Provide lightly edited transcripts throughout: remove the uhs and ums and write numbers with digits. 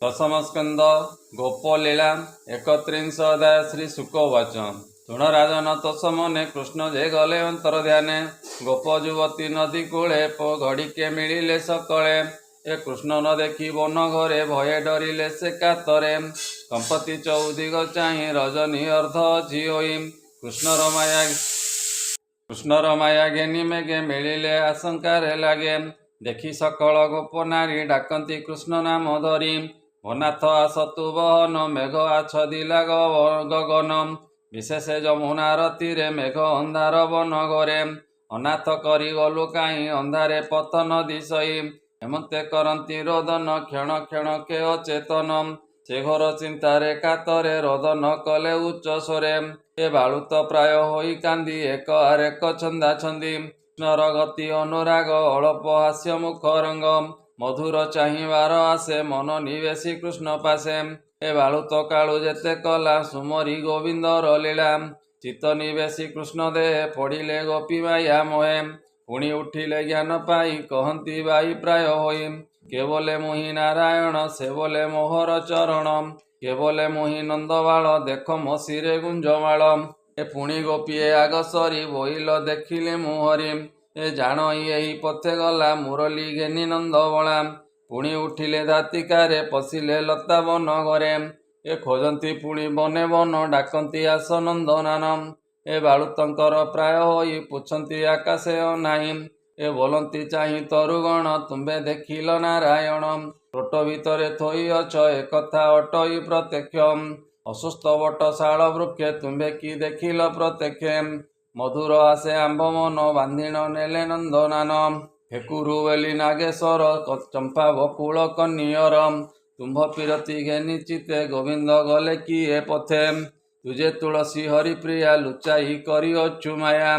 दशम स्कंद गोपलीला 31 अध्याय श्री शुकोवाच। शुण राजन तत्समने कृष्ण जे गले अंतर ध्याने गोप युवती नदी कूले घड़िके मिलिले सकले ए कृष्ण न देखी वन घरे भये डरिले से कातरे कंपति चौदिग चाहि रजनी अर्ध अच्छी होई कृष्णर माया घेनी मेघे मिलिले आशंकारे लागे देखी सकल गोप नारी डाकती कृष्ण नाम धरी अनाथ आसतु बहन मेघ आच्छदिला गगन विशेषे यमुनार तीरे मेघ अंधार बन घरे अनाथ करी गलु काई अंधारे पतन दिशई हेमंते करती रोदन क्षण क्षण के अचेतन से घोर चिंतारे कातरे रोदन कले उच्च स्वरे ए बालुत प्राय होई कांदी एक आरेक छंदा छंदी कृष्णर गति अनुराग अल्प हास्य मुख रंग मधुर चाहिबार आसे मन निवेशी कृष्ण पासे ए बालुत कालु जेते कला सुमरी गोविंदर लीला चित्त निवेशी कृष्ण दे पड़िले गोपी माया मोहे पुणी उठिले ज्ञान पाई कहती बाई प्राय होई केवले मुहि नारायण से बोले मोहर चरण केवले मुहि नंदबाल देख मो शिरे गुंजमाल ए पुणी गोपीए आग सरी बोइल देखिले मुहरी ए जान यही पथे गला मुरली घेनी नंद बला पुणी उठिले धातिकारे पशिले लता बन घरे ए खोजती पुणी बने बन डाकती आस नंदनानम ए बालुतंकर प्राय होई पुछती आकाशे अनाई ए बोलती चाहि तरुगण तुम्बे देखिल नारायण टोट भितरे थोई अछ एकथा अटई प्रत्यक्ष असुस्थ बट शाल वृक्षे तुम्बे कि देखिल प्रत्यक्षे मधुर आसे आंब मन बांधिण नेले नंदनान हेकुरु बेली नागेश्वर चंपा बकुल कन्नियर तुम्भ पिरती घेनी चिते गोविंद गले किए पथे तुझे तुलसी हरिप्रिया लुचाई करी अछु माया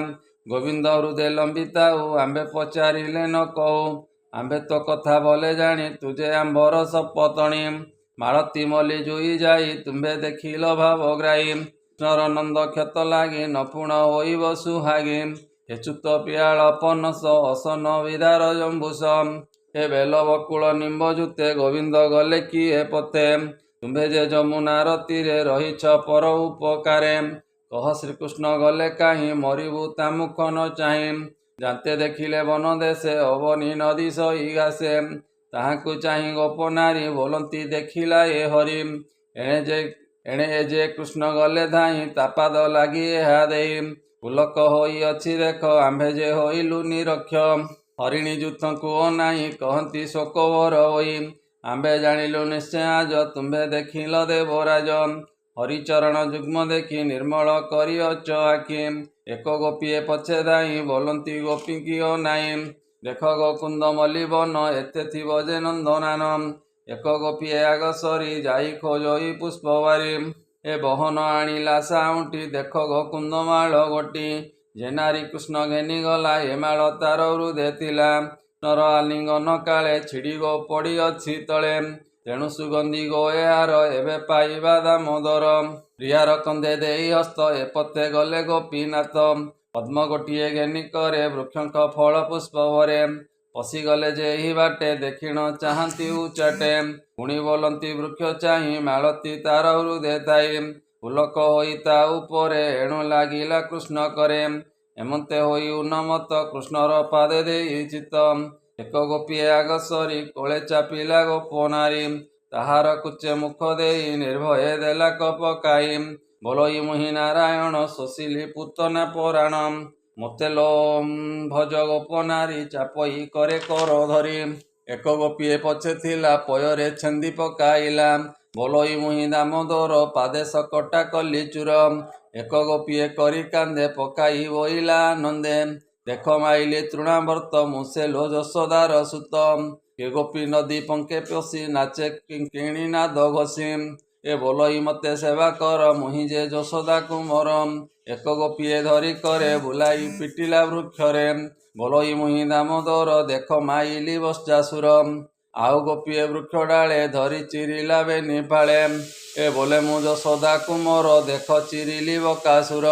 गोविंद हृदय लंबिताऊ आंबे पचारिले न कहू आंबे तो कथा भले जानी तुझे आंबर सपतणी मालती मली जुई जाई तुम्बे देखिल भावग्राही कृष्णर नंद क्षत लागी नपुण होइब सुहागी हेचुत पियाल पनस असन विदार जम्बुस हे बेल बकुल निम्ब जुते गोविंद गले किए पथे तुम्बे जे यमुनार तीरे रहीछ पर उपकारे कह श्रीकृष्ण गले काहि मरिबु ता मुख न चाहि जाते देखिले वन देशे अवनी नदी सही घासे ताहाकु चाहि गोप नारी बोलती देखिला ए हरि एणे जे कृष्ण गले धाई तापाद लागी एहा देई पुलक होई अछि देख आंभे जे होइलु निरक्ष हरिणी जूथंकु अनाई कहती शोकवर होई आंबे जानिलु निश्चय आज तुम्बे देखिल देवराज हरिचरण जुग्म देखी निर्मल करी अच आखि एक गोपीए पछे धाई बोलती गोपी की अनाई देख गोकुंद मलिबन एते थिब जे नंदनान एक गोपीए आग सरी जाई खोजई पुष्पवारी ए बहन आनिला साउंटी देख गोकुंद माल गोटी जे नारी कृष्ण घेनी गला ए माल तार हृदय थिला नर आलिंगन काले छिड़ी गो पड़ी अछि तले तेणु सुगंधी गो एहार एबे पाइबा दामोदर प्रियार कंधे देई हस्त ए पथे गले गोपीनाथ पद्म गोटिए घेनी करे वृक्षंक फल पुष्प भरे पशिगले जे ही बाटे देखिण चाहती उचाटे पुणी बोलती वृक्ष चाहि मालती तार हृदय थाई पुलक होई ता उपरे एणु लागिला कृष्ण करे हेमंते होई उन्नमत कृष्णर पादे देई चित एक गोपीए आग सरी कोले चापिला गोप नारी ताहार कुचे मुख देई निर्भये देला कपकाई बोलई मुहि नारायण शोषिली पूतना पुराण मते लो भज गोप नारी चापई करे कर धरी एक गोपीए पछे थिला पୟରେ छेंदी पकाइला बोलई मुहि दामोदर पादे सकटा कली चूर एक गोपीए करी कांदे पकाई बोइला नंदे देख माइली तृणावर्त मुसेलो यशोदार सुत के गोपी नदी पंके पशी नाचे किंकिणी नाद घोषी ए बोलई मते सेवा कर मुहि जे यशोदा कुमर एक गोपीए धरी करे बुलाई पिटिला वृक्षरे बोलई मुहि दामोदर देख माइली बश्चासुर आउ गोपीए वृक्ष डाले धरी चिरिला बेनी फाळे ए बोले मु यशोदा कुमर देख चिरिली बकासुर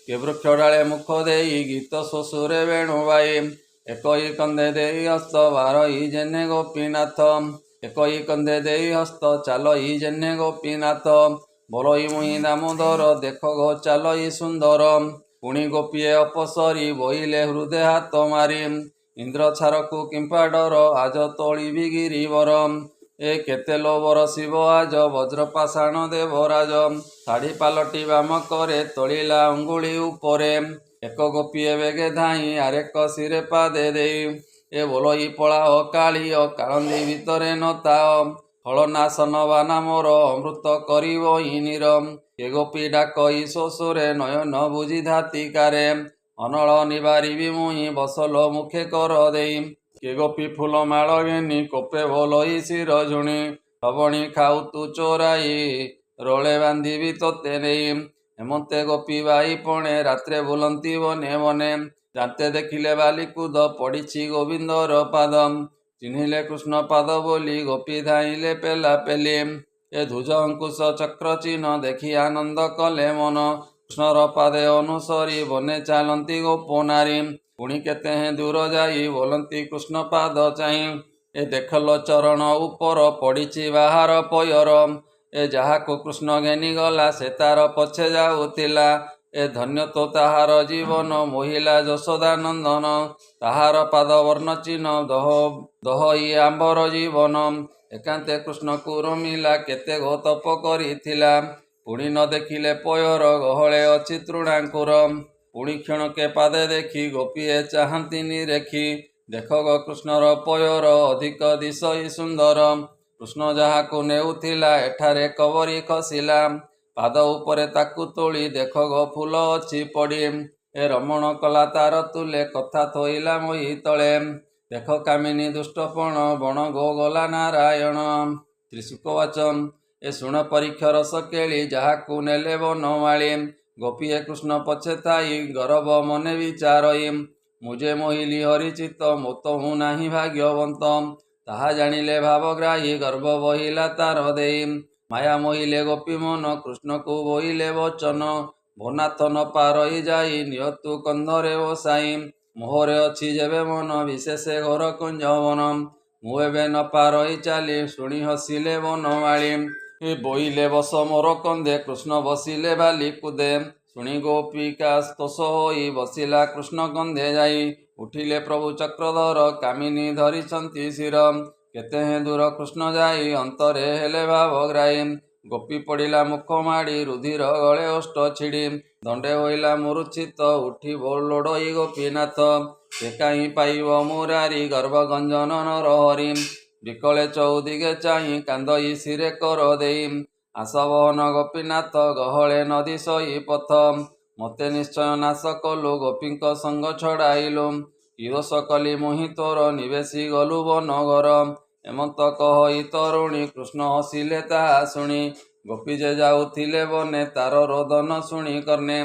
के वृक्ष डाले मुख देई गीत शोषुरे बेणु बाई एकई कंधे देई हस्त बारई जेने गोपीनाथ एकई कंधे देई हस्त चालई जेने गोपीनाथ बोलई मुई दामोदर देख गो चालई सुंदर पुणी गोपीए अपसरी बोइले हृदय हाथ मारी इंद्र छारकु किंपा डर आज तोलिबि गिरिवर ए केते लोबर शिव आज वज्रपाषाण देवराज ଶାଢ଼ୀ ପାଲଟି ବାମ କରେ ତୋଳିଲା ଅଙ୍ଗୁଳି ଉପରେ ଏକ ଗୋପୀଏ ବେଗେ ଧାଇଁ ଆରେକ ଶିରେ ପାଦେ ଦେଇ ଏ ବୋଲଇ ପଳାଅ କାଳିଅ କାଳନ୍ଦୀ ଭିତରେ ନତାଅ ଫଳନାଶନ ବାନା ମୋର ଅମୃତ କରିବ ଇନିର ଏ ଗୋପୀ ଡାକଇ ଶୋଷରେ ନୟନ ବୁଝି ଧାତିକାରେ ଅନଳ ନିବାରିବି ମୁଇଁ ବସଲ ମୁଖେ କର ଦେଇ କେ ଗୋପୀ ଫୁଲ ମାଳ ଘେନି କୋପେ ବୋଲଇ ଶିର ଝୁଣି ଲବଣୀ ଖାଉ ତୁ ଚୋରାଇ ରୋଳେ ବାନ୍ଧିବି ତୋତେ ନେଇ ହେମନ୍ତେ ଗୋପୀ ବାଇ ପଣେ ରାତ୍ରେ ବୁଲନ୍ତି ବନେ ବନେ ରାତେ ଦେଖିଲେ ବାଲିକୁଦ ପଡ଼ିଛି ଗୋବିନ୍ଦର ପାଦ ଚିହ୍ନିଲେ କୃଷ୍ଣ ପାଦ ବୋଲି ଗୋପୀ ଧାଇଁଲେ ପେଲା ପେଲି ଏ ଧ୍ୱଜ ଅଙ୍କୁଶ ଚକ୍ର ଚିହ୍ନ ଦେଖି ଆନନ୍ଦ କଲେ ମନ କୃଷ୍ଣର ପାଦେ ଅନୁସରି ବନେ ଚାଲନ୍ତି ଗୋପ ନାରୀ ପୁଣି କେତେ ଦୂର ଯାଇ ବୋଲନ୍ତି କୃଷ୍ଣ ପାଦ ଚାହିଁ ଏ ଦେଖଲ ଚରଣ ଉପର ପଡ଼ିଛି ବାହାର ପୟର ଏ ଯାହାକୁ କୃଷ୍ଣ ଘେନିଗଲା ସେ ତାର ପଛେ ଯାଉଥିଲା ଏ ଧନ୍ୟ ତ ତାହାର ଜୀବନ ମୋହିଲା ଯଶୋଦାନନ୍ଦନ ତାହାର ପାଦ ବର୍ଣ୍ଣ ଚିହ୍ନ ଦହଇ ଆମ୍ବର ଜୀବନ ଏକାନ୍ତେ କୃଷ୍ଣକୁ ରମିଲା କେତେ ଘୋ ତପ କରିଥିଲା ପୁଣି ନ ଦେଖିଲେ ପୟର ଗହଳେ ଅଛି ତୃଣାଙ୍କୁର ପୁଣି କ୍ଷଣକେ ପାଦେ ଦେଖି ଗୋପୀଏ ଚାହାନ୍ତିନି ରେଖି ଦେଖ ଗ କୃଷ୍ଣର ପୟର ଅଧିକ ଦିଶଇ ସୁନ୍ଦର କୃଷ୍ଣ ଯାହାକୁ ନେଉଥିଲା ଏଠାରେ କବରୀ ଖସିଲା ପାଦ ଉପରେ ତାକୁ ତୋଳି ଦେଖ ଗୋ ଫୁଲ ଅଛି ପଡ଼ି ଏ ରମଣ କଲା ତାର ତୁଲେ କଥା ଥୋଇଲା ମୋହି ତଳେ ଦେଖ କାମିନୀ ଦୁଷ୍ଟପଣ ବଣ ଗୋ ଗଲା ନାରାୟଣ ଶ୍ରୀଶୁକବାଚ ଏ ଶୁଣ ପରୀକ୍ଷ ରସ କେଳି ଯାହାକୁ ନେଲେ ବନମାଳି ଗୋପୀଏ କୃଷ୍ଣ ପଛେ ଥାଇ ଗରବ ମନେ ବିଚାରଇ ମୁଁ ଯେ ମୋହିଲି ହରିଚିତ ମୋତ ମୁଁ ନାହିଁ ଭାଗ୍ୟବନ୍ତ ତାହା ଜାଣିଲେ ଭାବଗ୍ରାହୀ ଗର୍ବ ବହିଲା ତାର ଦେଇ ମାୟା ମୋହିଲେ ଗୋପୀ ମନ କୃଷ୍ଣକୁ ବୋଇଲେ ବଚନ ଭନାଥ ନ ପାରଇ ଯାଇ ନିୟତୁ କନ୍ଧରେ ବସାଇ ମୋହରେ ଅଛି ଯେବେ ମନ ବିଶେଷେ ଘୋର କୁଞ୍ଜବନ ମୁଁ ଏବେ ନ ପାରଇ ଚାଲି ଶୁଣି ହସିଲେ ବନମାଳି ଏ ବୋଇଲେ ବସ ମୋର କନ୍ଧେ କୃଷ୍ଣ ବସିଲେ ବାଲି କୁଦେ ଶୁଣି ଗୋପିକା ସ୍ତୋଷ ହୋଇ ବସିଲା କୃଷ୍ଣ କନ୍ଧେ ଯାଇ ଉଠିଲେ ପ୍ରଭୁ ଚକ୍ରଧର କାମିନୀ ଧରିଛନ୍ତି ଶିର କେତେ ଦୂର କୃଷ୍ଣ ଯାଇ ଅନ୍ତରେ ହେଲେ ଭାବଗ୍ରାହୀ ଗୋପୀ ପଡ଼ିଲା ମୁଖ ମାଡ଼ି ରୁଧିର ଗଳେ ଓଷ୍ଠ ଛିଡ଼ି ଦଣ୍ଡେ ହୋଇଲା ମୂର୍ଚ୍ଛିତ ଉଠି ଲୋଡ଼ଇ ଗୋପୀନାଥ ସେ କାହିଁ ପାଇବ ମୁରାରି ଗର୍ଭ ଗଞ୍ଜନ ନରହରି ବିକଳେ ଚଉଦିଗେ ଚାହିଁ କାନ୍ଦଇ ଶିରେ କର ଦେଇ ଆଶବହନ ଗୋପୀନାଥ ଗହଳେ ନଦୀ ସଇ ପଥ ମତେ ନିଶ୍ଚୟ ନାଶ କଲୁ ଗୋପୀଙ୍କ ସଙ୍ଗ ଛଡ଼ାଇଲୁ କି ଦୋଷ କଲି ମୁହିଁ ତୋର ନିବେଶି ଗଲୁ ବନଘର ଏମନ୍ତ କହଇ ତରୁଣୀ କୃଷ୍ଣ ହସିଲେ ତାହା ଶୁଣି ଗୋପୀ ଯେ ଯାଉଥିଲେ ବନେ ତାର ରୋଦନ ଶୁଣି କର୍ଣ୍ଣେ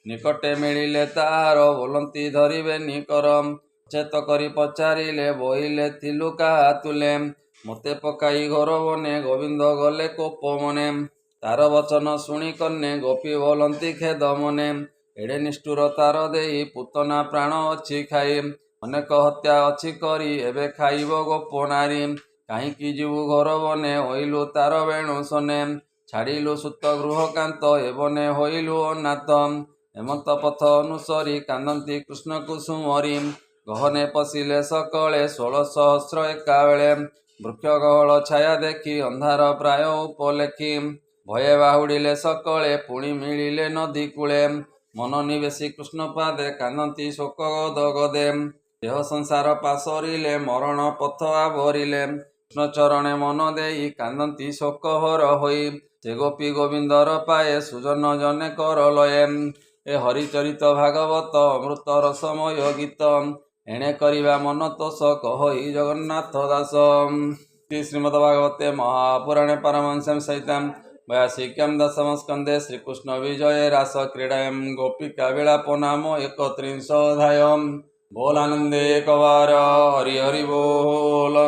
ନିକଟେ ମିଳିଲେ ତାହାର ବୋଲନ୍ତି ଧରିବେନି କର ଚେତ କରି ପଚାରିଲେ ବୋଇଲେ ଥିଲୁ କାହା ତୁଲେ ମତେ ପକାଇ ଘର ବନେ ଗୋବିନ୍ଦ ଗଲେ କୋପ ମନେ ତାର ବଚନ ଶୁଣି କର୍ଣ୍ଣେ ଗୋପୀ ବୋଲନ୍ତି ଖେଦ ମନେ ଏଡ଼େ ନିଷ୍ଠୁର ତାର ଦେଇ ପୁତନା ପ୍ରାଣ ଅଛି ଖାଇ ଅନେକ ହତ୍ୟା ଅଛି କରି ଏବେ ଖାଇବ ଗୋପ ନାରୀ କାହିଁକି ଯିବୁ ଘର ବନେ ହୋଇଲୁ ତାର ବେଣୁ ସନେ ଛାଡ଼ିଲୁ ସୁତ ଗୃହ କାନ୍ତ ଏବନେ ହୋଇଲୁ ଅନାଥ ହେମନ୍ତ ପଥ ଅନୁସରି କାନ୍ଦନ୍ତି କୃଷ୍ଣକୁ ସୁମରି ଗହନେ ପଶିଲେ ସକଳେ 16 ସହସ୍ର ଏକାବେଳେ ବୃକ୍ଷ ଗହଳ ଛାୟା ଦେଖି ଅନ୍ଧାର ପ୍ରାୟ ଉପଲେଖି ଭये ବାହୁଡ଼ିଲେ ସକଳେ ପୁଣି ମିଳିଲେ ନଦୀ କୂଳେ ମନ ନିବେଶି କୃଷ୍ଣ ପାଦେ କାନ୍ଦନ୍ତି ଶୋକ ଗଦ ଗଦେ ଦେହ ସଂସାର ପାଶରିଲେ ମରଣ ପଥ ଆବରିଲେ କୃଷ୍ଣ ଚରଣେ ମନ ଦେଇ କାନ୍ଦନ୍ତି ଶୋକ ହର ହୋଇ ସେ ଗୋପୀ ଗୋବିନ୍ଦର ପାଏ ସୁଜନ ଜନେ କର ଲୟେ ଏ ହରିଚରିତ ଭାଗବତ ଅମୃତ ରସମୟ ଗୀତ ଏଣେ କରିବା ମନ ତୋଷ କହଇ ଜଗନ୍ନାଥ ଦାସ ଶ୍ରୀମଦ ଭାଗବତେ ମହାପୁରାଣେ ପାରମହଂସ୍ୟାଂ ସହିତାଂ वयासिक्यां दशमस्कन्धे श्रीकृष्ण विजय रास क्रीडायां गोपिका विलाप नाम 31 अध्याय बोल आनंदे कवार हरि हरि बोल।